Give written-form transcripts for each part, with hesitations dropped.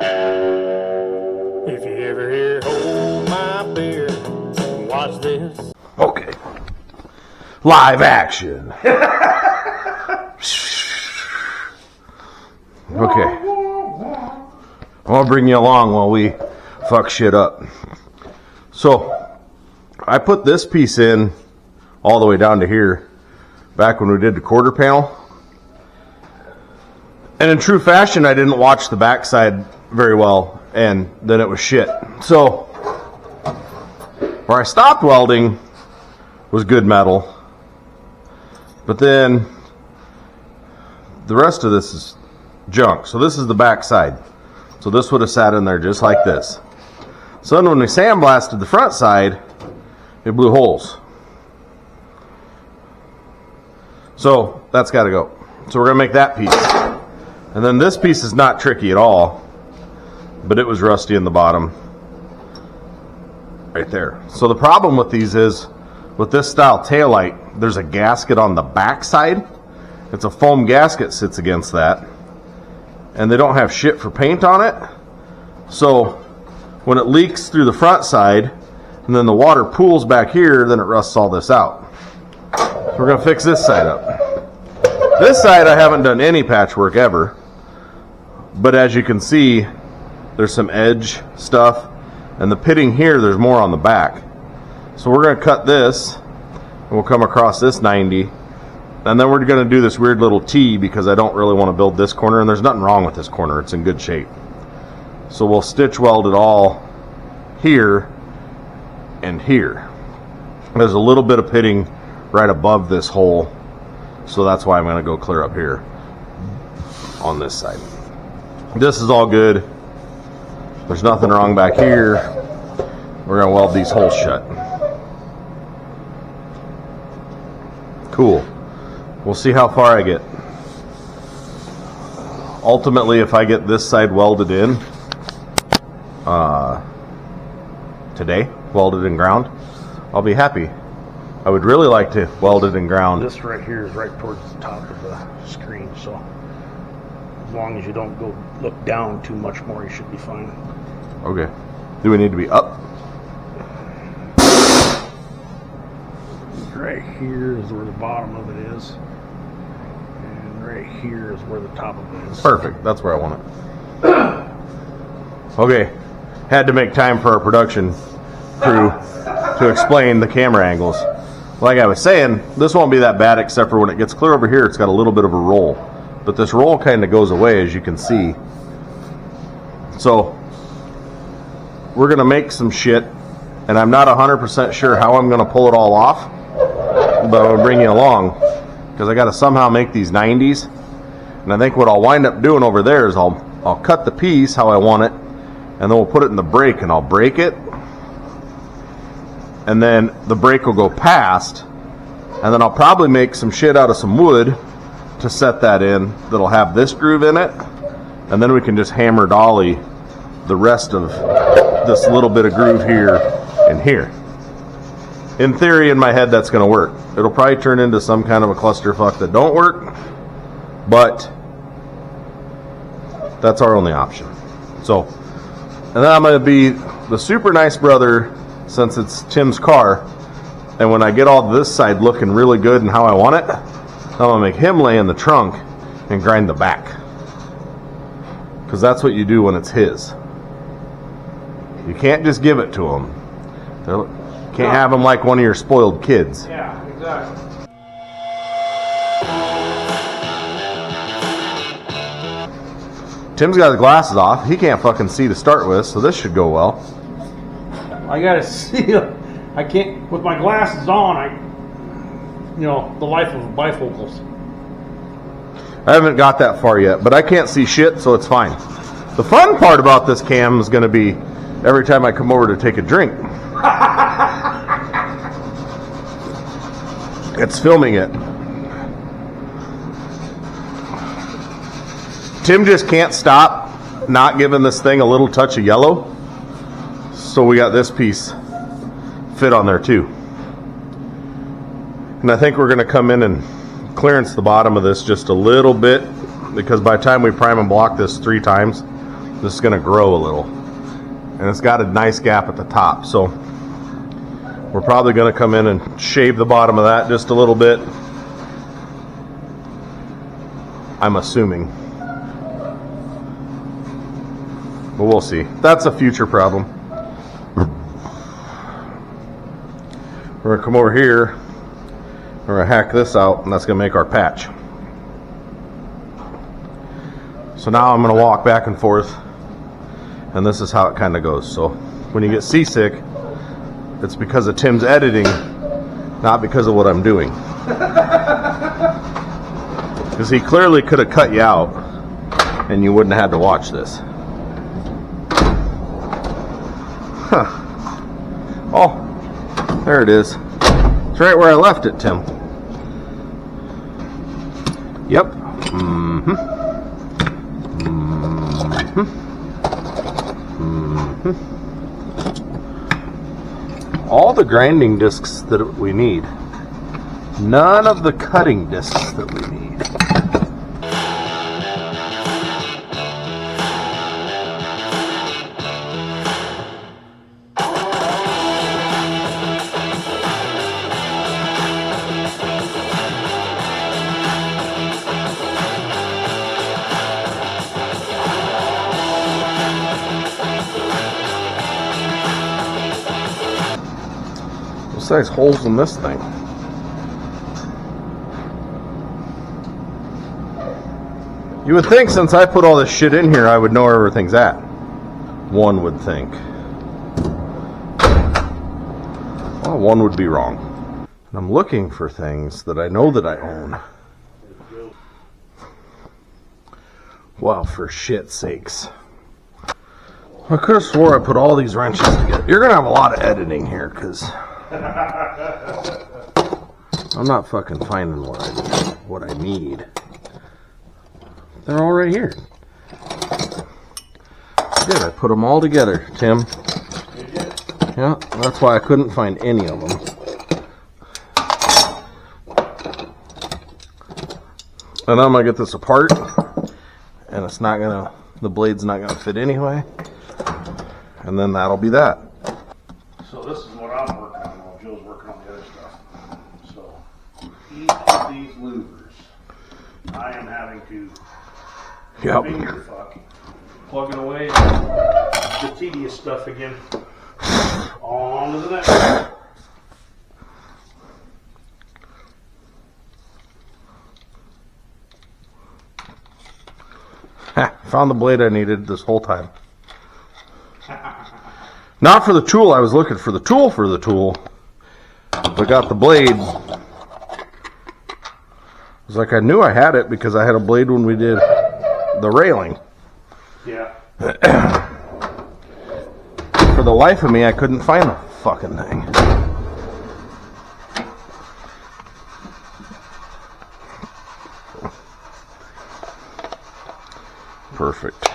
If you ever hear hold my beer, watch this. Okay. Live action. Okay. I'll bring you along while we fuck shit up. So, I put this piece in all the way down to here back when we did the quarter panel. And in true fashion, I didn't watch the backside very well, and then it was shit. So, where I stopped welding was good metal, but then the rest of this is junk. So this is the backside. So this would have sat in there just like this. So then when we sandblasted the front side, it blew holes. So that's got to go. So we're going to make that piece. And then this piece is not tricky at all, but it was rusty in the bottom. Right there. So the problem with these is, with this style taillight, there's a gasket on the back side. It's a foam gasket sits against that. And they don't have shit for paint on it. So when it leaks through the front side, and then the water pools back here, then it rusts all this out. So we're going to fix this side up. This side I haven't done any patchwork ever. But as you can see, there's some edge stuff. And the pitting here, there's more on the back. So we're going to cut this, and we'll come across this 90. And then we're going to do this weird little T, because I don't really want to build this corner. And there's nothing wrong with this corner. It's in good shape. So we'll stitch weld it all here and here. There's a little bit of pitting right above this hole. So that's why I'm going to go clear up here on this side. This is all good. There's nothing wrong back here. We're going to weld these holes shut. Cool. We'll see how far I get. Ultimately, if I get this side welded in today, welded and ground, I'll be happy. I would really like to weld it and ground. This right here is right towards the top of the screen, so as long as you don't go look down too much more, you should be fine. Okay. Do we need to be up? Right here is where the bottom of it is, and right here is where the top of it is. Perfect. That's where I want it. Okay. Had to make time for our production crew to explain the camera angles. Like I was saying, this won't be that bad, except for when it gets clear over here, it's got a little bit of a roll. But this roll kind of goes away, as you can see. So we're going to make some shit, and I'm not 100% sure how I'm going to pull it all off, but I'm going to bring you along, because I got to somehow make these 90s. And I think what I'll wind up doing over there is I'll cut the piece how I want it, and then we'll put it in the brake, and I'll brake it, and then the brake will go past, and then I'll probably make some shit out of some wood to set that in that'll have this groove in it, and then we can just hammer dolly the rest of this little bit of groove here and here. In theory, in my head, that's going to work. It'll probably turn into some kind of a clusterfuck that don't work, but that's our only option. So, and then I'm going to be the super nice brother, since it's Tim's car, and when I get all this side looking really good and how I want it, I'm going to make him lay in the trunk and grind the back. Because that's what you do when it's his. You can't just give it to him. You can't have him like one of your spoiled kids. Yeah, exactly. Tim's got his glasses off. He can't fucking see to start with, so this should go well. I gotta see. I can't with my glasses on. The life of bifocals. I haven't got that far yet, but I can't see shit, so it's fine. The fun part about this cam is going to be every time I come over to take a drink. It's filming it. Tim just can't stop not giving this thing a little touch of yellow. So we got this piece fit on there too. And I think we're going to come in and clearance the bottom of this just a little bit, because by the time we prime and block this 3 times, this is going to grow a little. And it's got a nice gap at the top. So we're probably going to come in and shave the bottom of that just a little bit. I'm assuming. But we'll see. That's a future problem. We're going to come over here. We're going to hack this out, and that's going to make our patch. So now I'm going to walk back and forth, and this is how it kind of goes. So when you get seasick, it's because of Tim's editing, not because of what I'm doing. Because he clearly could have cut you out, and you wouldn't have had to watch this. Huh. Oh, there it is. It's right where I left it, Tim. Yep. Mm-hmm. Mm-hmm. Mm-hmm. All the grinding discs that we need. None of the cutting discs that we need. Size holes in this thing. You would think since I put all this shit in here I would know where everything's at. One would think. Well, one would be wrong. And I'm looking for things that I know that I own. Well, for shit's sakes. I could have swore I put all these wrenches together. You're gonna have a lot of editing here because I'm not fucking finding what I need. They're all right here. Good, I put them all together, Tim. Yeah, that's why I couldn't find any of them. And I'm gonna get this apart, and it's not gonna, the blade's not gonna fit anyway. And then that'll be that. So this is what I'm working on while Joe's working on the other stuff. So each of these louvers, I am having to finger fuck, plugging away the tedious stuff again. On to the next. Found the blade I needed this whole time. Not for the tool, I was looking for the tool but got the blade. It was like I knew I had it because I had a blade when we did the railing. Yeah. For the life of me, I couldn't find the fucking thing. Perfect.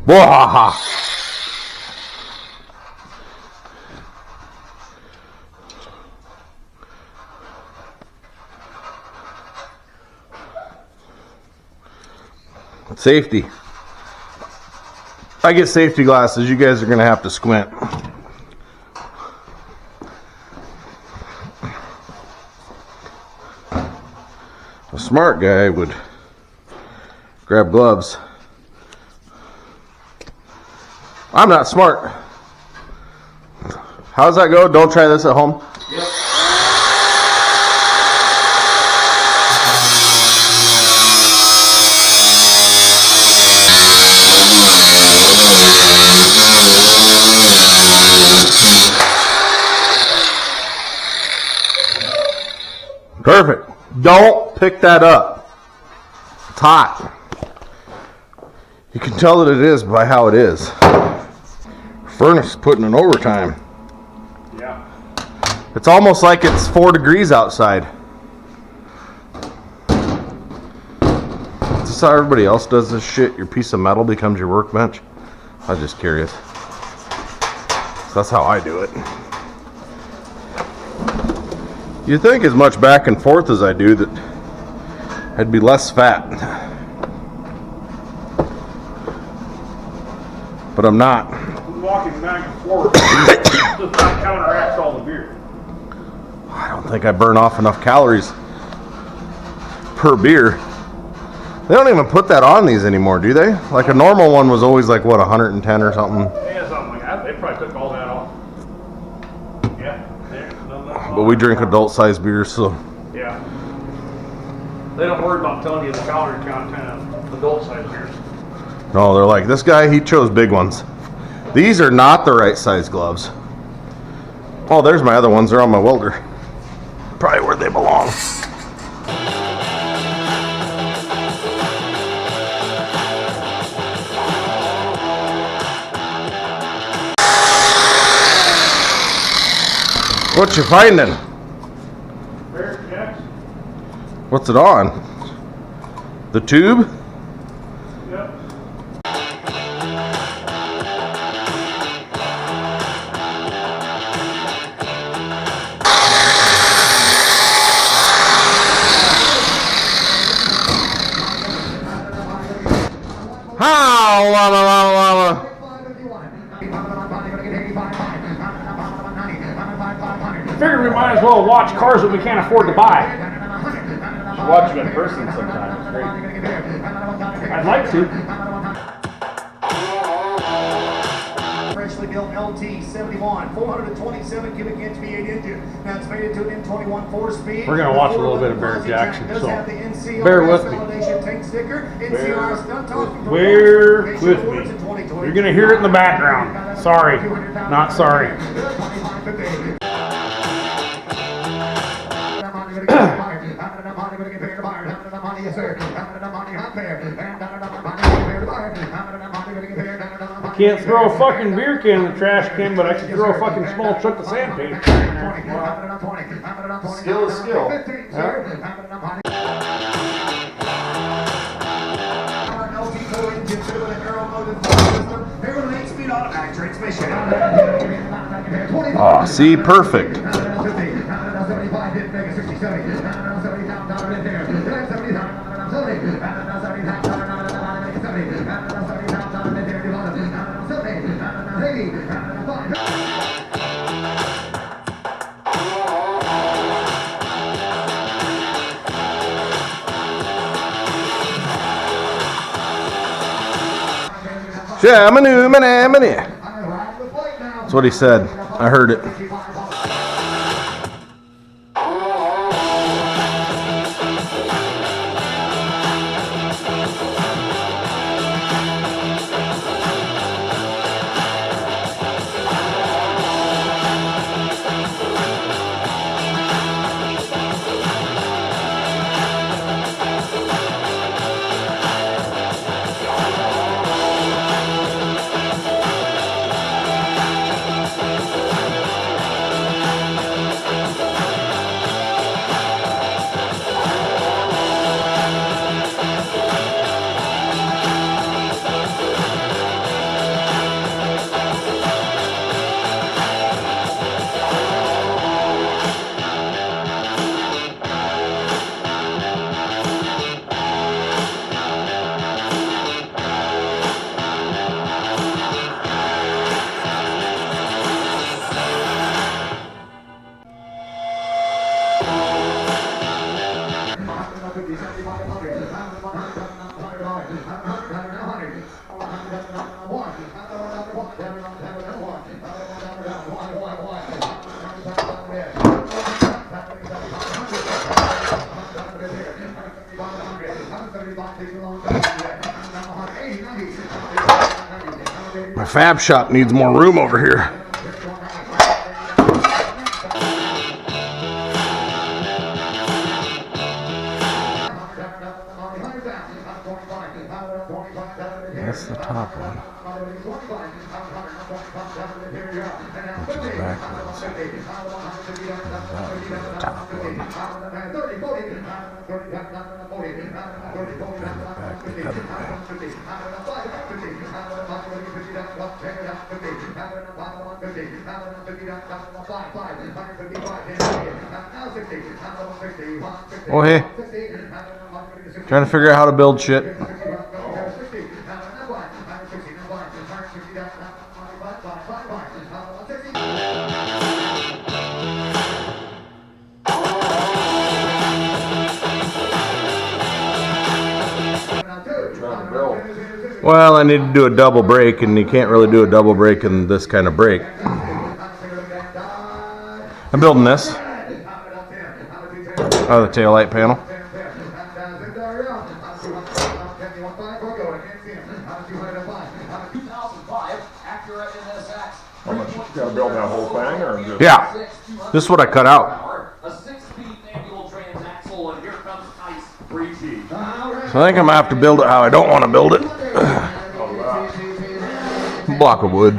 Wahaha! Safety. I get safety glasses. You guys are going to have to squint. A smart guy would grab gloves. I'm not smart. How's that go? Don't try this at home. Yep. Perfect. Don't pick that up. It's hot. You can tell that it is by how it is. Furnace putting in overtime. Yeah. It's almost like it's 4 degrees outside. Is this how everybody else does this shit? Your piece of metal becomes your workbench? I was just curious. That's how I do it. You'd think as much back and forth as I do that I'd be less fat. but I'm not. Walking back and forth that counteracts all the beer. I don't think I burn off enough calories per beer. They don't even put that on these anymore, do they? Like a normal one was always like, what, 110 or something? Yeah, something like that. They probably took all that off. Yeah. But we drink adult-sized beers, so... Yeah. They don't worry about telling you the calorie content of adult-sized beers. No, they're like, this guy, he chose big ones. These are not the right size gloves. Oh, there's my other ones. They're on my welder. Probably where they belong. What you finding? Bear jacks? What's it on? The tube? Yep. How? Llama, llama, llama. Figured we might as well watch cars that we can't afford to buy. Watch them in person sometime. It's great. I'd like to. Freshly built LT 71, 427 cubic inch V8 engine. Now it's made into an M21 4-speed. We're gonna watch a little bit of Barrett Jackson, Does so have the NCR bear with me. validation tank sticker, NCR stunt top, Bear with me. You're gonna hear it in the background. Sorry, not sorry. Can't throw a fucking beer can in the trash can, but I can throw a fucking small chunk of sandpaper. Skill is skill. Oh, see, perfect. That's what he said. I heard it. My fab shop needs more room over here. That's the top one. Which is backwards. That would be the top one. Back the other way. Oh hey, trying to figure out how to build shit. Well, I need to do a double brake, and you can't really do a double brake in this kind of brake. I'm building this out of the taillight panel. How much you gotta build that whole thing, or just? Yeah, this is what I cut out. So I think I'm gonna have to build it how I don't want to build it. Block of wood.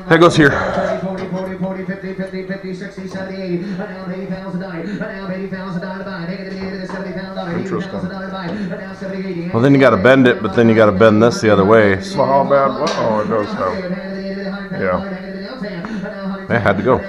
That goes here. Well, then you got to bend it, but then you got to bend this the other way. So Well, how bad? Oh, it does have. Yeah. I had to go.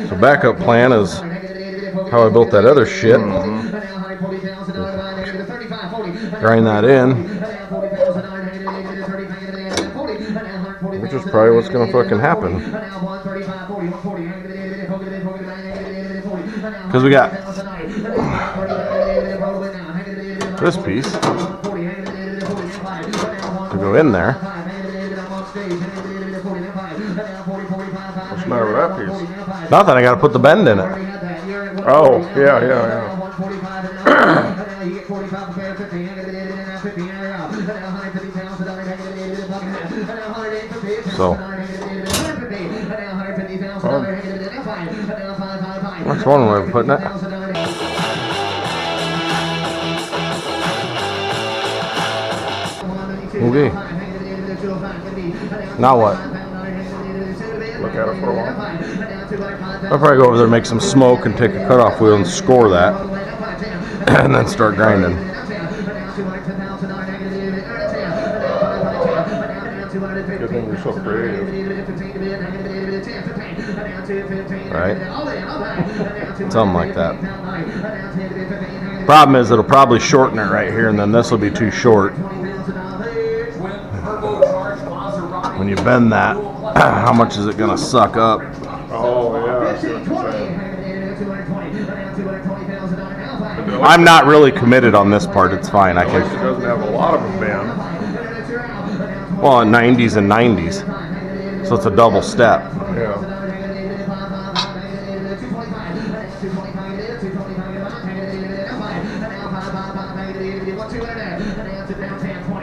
So backup plan is how I built that other shit. Grind that in. Which is probably what's going to fucking happen. Because we got this piece to go in there. What's the matter with that piece? Nothing, I got to put the bend in it. Oh, yeah. So that's one way of putting it. Okay. Now what? Look at it for a while. I'll probably go over there, make some smoke, and take a cutoff wheel and score that, and then start grinding. Good thing you're so creative. Right? Something like that. Problem is, it'll probably shorten it right here, and then this will be too short. When you bend that, how much is it going to suck up? Oh, yeah. I see what you're saying. I'm not really committed on this part. It's fine. I At least it can. doesn't have a lot of a bend. Well, 90s and 90s, so it's a double step. Yeah.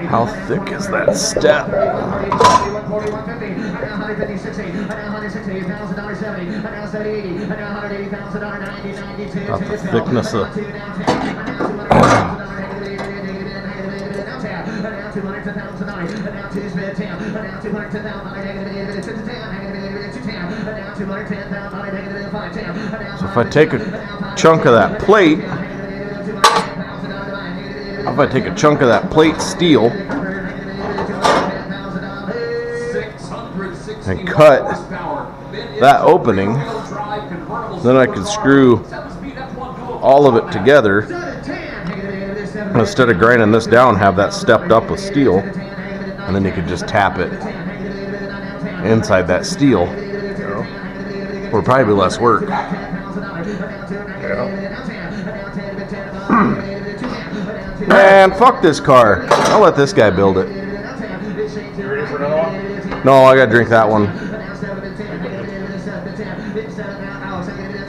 How thick is that step? About the thickness of. So if I take a chunk of that plate, steel, and cut that opening, then I could screw all of it together. And instead of grinding this down, have that stepped up with steel, and then you could just tap it inside that steel. Would probably be less work. Man, fuck this car. I'll let this guy build it. You ready for another one? No, I gotta drink that one.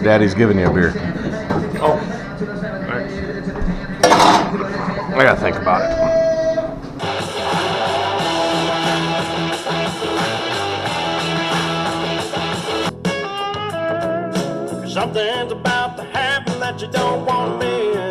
Daddy's giving you a beer. Oh, thanks. I gotta think about it. Something's about to happen that you don't want to miss.